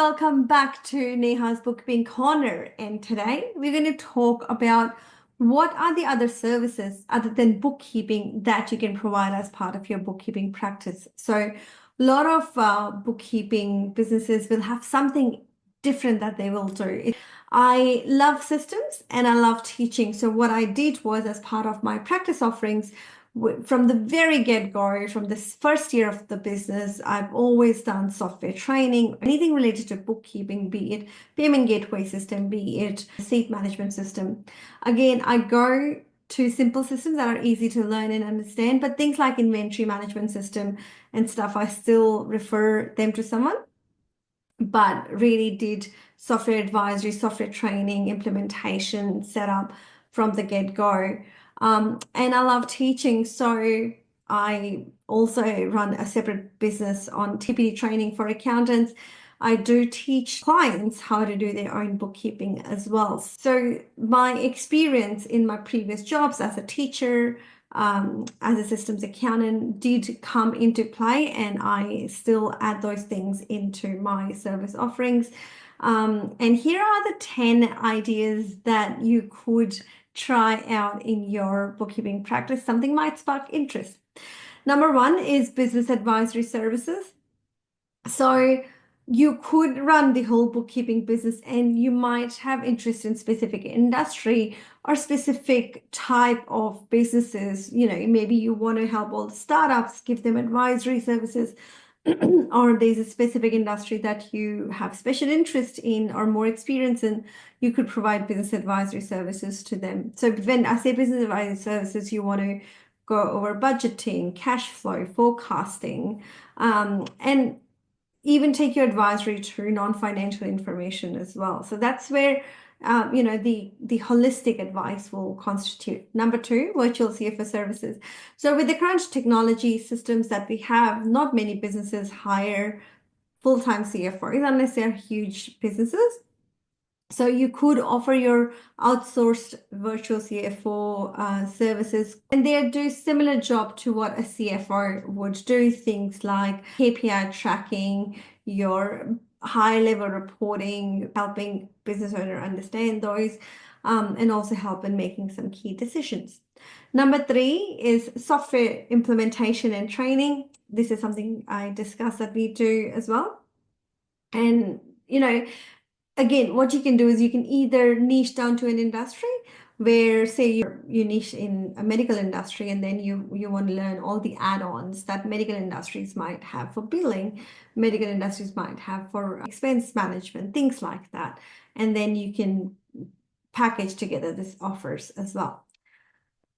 Welcome back to Neha's Bookkeeping Corner, and today we're going to talk about what are the other services other than bookkeeping that you can provide as part of your bookkeeping practice. So a lot of bookkeeping businesses will have something different that they will do. I love systems and I love teaching. So what I did was, as part of my practice offerings, from the very get-go, from this first year of the business, I've always done software training, anything related to bookkeeping, be it payment gateway system, be it receipt management system. Again, I go to simple systems that are easy to learn and understand, but things like inventory management system and stuff, I still refer them to someone. But really did software advisory, software training, implementation, setup from the get-go. And I love teaching, so I also run a separate business on TPD training for accountants. I do teach clients how to do their own bookkeeping as well. So my experience in my previous jobs as a teacher, as a systems accountant did come into play, and I still add those things into my service offerings. And here are the 10 ideas that you could try out in your bookkeeping practice. Something might spark interest. Number one is business advisory services. So you could run the whole bookkeeping business and you might have interest in specific industry or specific type of businesses. Maybe you want to help all the startups, give them advisory services, or there's a specific industry that you have special interest in or more experience in, you could provide business advisory services to them. So when I say business advisory services, you want to go over budgeting, cash flow, forecasting, and even take your advisory to non-financial information as well. So that's where the holistic advice will constitute. Number two, virtual CFO services. So with the current technology systems that we have, not many businesses hire full-time CFOs unless they're huge businesses. So you could offer your outsourced virtual CFO services, and they do similar job to what a CFO would do. Things like KPI tracking, your high-level reporting, helping business owner understand those, and also help in making some key decisions. Number three is software implementation and training. This is something I discussed that we do as well. And again, what you can do is you can either niche down to an industry where, say, you niche in a medical industry, and then you want to learn all the add-ons that medical industries might have for billing, medical industries might have for expense management, things like that. And then you can package together these offers as well.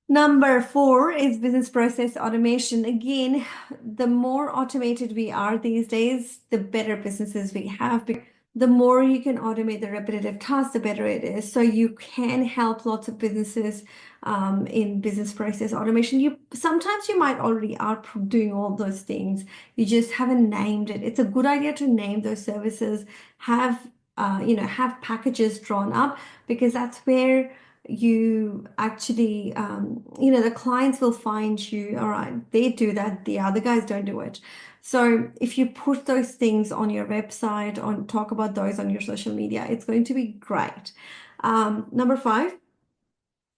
Number four is business process automation. Again, the more automated we are these days, the better businesses we have. The more you can automate the repetitive tasks, the better it is. So you can help lots of businesses in business process automation. Sometimes you might already are doing all those things. You just haven't named it. It's a good idea to name those services, have packages drawn up, because that's where you actually, the clients will find you, all right, they do that, the other guys don't do it. So if you put those things on your website, talk about those on your social media, it's going to be great. Number five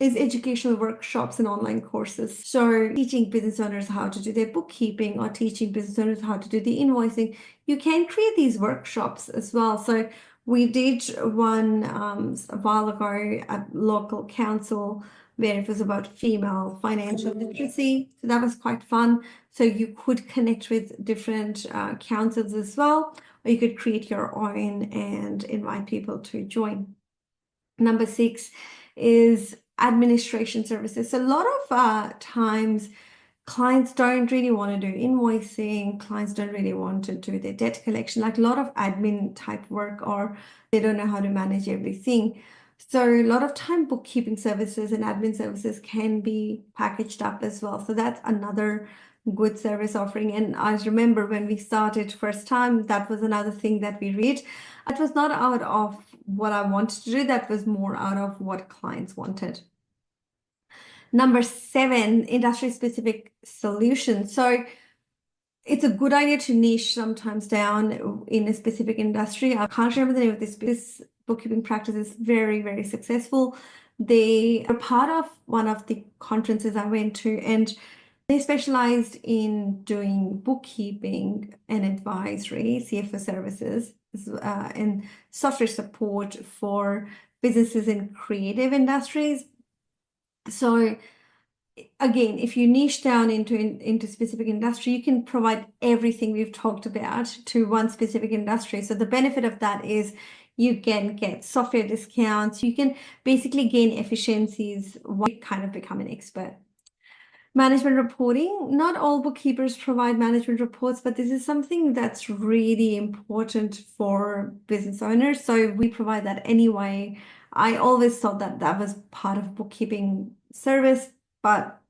is educational workshops and online courses. So teaching business owners how to do their bookkeeping or teaching business owners how to do the invoicing. You can create these workshops as well. So we did one a while ago at local council where it was about female financial literacy. So that was quite fun. So you could connect with different councils as well, or you could create your own and invite people to join. Number six is administration services. So a lot of times clients don't really want to do invoicing, clients don't really want to do their debt collection, like a lot of admin type work, or they don't know how to manage everything. So a lot of time bookkeeping services and admin services can be packaged up as well. So that's another good service offering. And I remember when we started first time, that was another thing that we read. It was not out of what I wanted to do, that was more out of what clients wanted. Number seven, industry specific solutions. So it's a good idea to niche sometimes down in a specific industry. I can't remember the name of this bookkeeping practice is very, very successful. They are part of one of the conferences I went to, and they specialized in doing bookkeeping and advisory, CFO services, and software support for businesses in creative industries. So again, if you niche down into specific industry, you can provide everything we've talked about to one specific industry. So the benefit of that is you can get software discounts. You can basically gain efficiencies while you kind of become an expert. Management reporting. Not all bookkeepers provide management reports, but this is something that's really important for business owners. So we provide that anyway. I always thought that that was part of bookkeeping service, but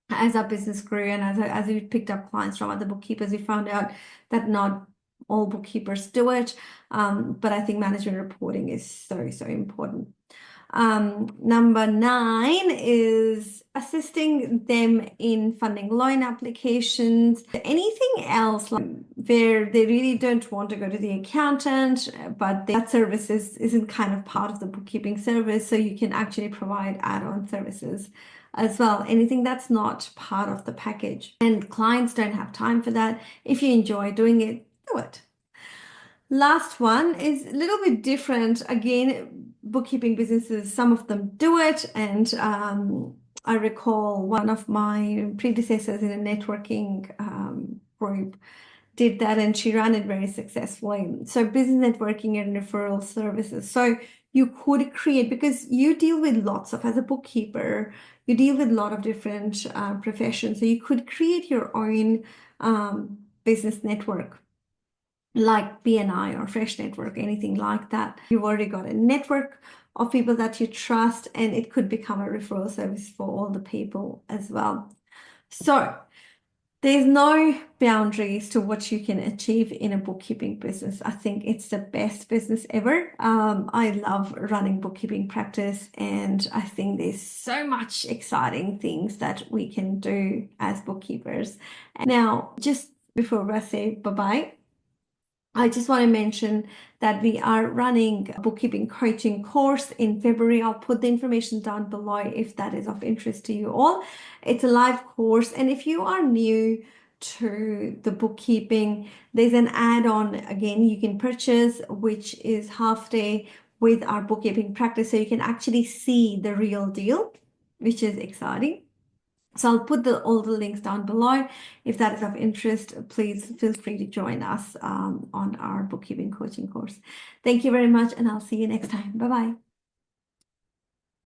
as our business grew and as we picked up clients from other bookkeepers, we found out that not all bookkeepers do it. But I think management reporting is so, so important. Number 9 is assisting them in funding loan applications. Anything else like where they really don't want to go to the accountant, but that service isn't kind of part of the bookkeeping service, so you can actually provide add-on services as well. Anything that's not part of the package. And clients don't have time for that. If you enjoy doing it, do it. Last one is a little bit different. Again, bookkeeping businesses, some of them do it. And I recall one of my predecessors in a networking group did that, and she ran it very successfully. So business networking and referral services. So you could create, because you deal with lots of, as a bookkeeper, you deal with a lot of different professions. So you could create your own business network, like BNI or Fresh Network, anything like that. You've already got a network of people that you trust, and it could become a referral service for all the people as well. So there's no boundaries to what you can achieve in a bookkeeping business. I think it's the best business ever. I love running bookkeeping practice, and I think there's so much exciting things that we can do as bookkeepers. Now, just before I say bye-bye, I just want to mention that we are running a bookkeeping coaching course in February. I'll put the information down below if that is of interest to you all. It's a live course, and if you are new to the bookkeeping, there's an add-on again you can purchase, which is half day with our bookkeeping practice, so you can actually see the real deal, which is exciting. So I'll put all the links down below. If that is of interest, please feel free to join us on our bookkeeping coaching course. Thank you very much, and I'll see you next time. Bye-bye.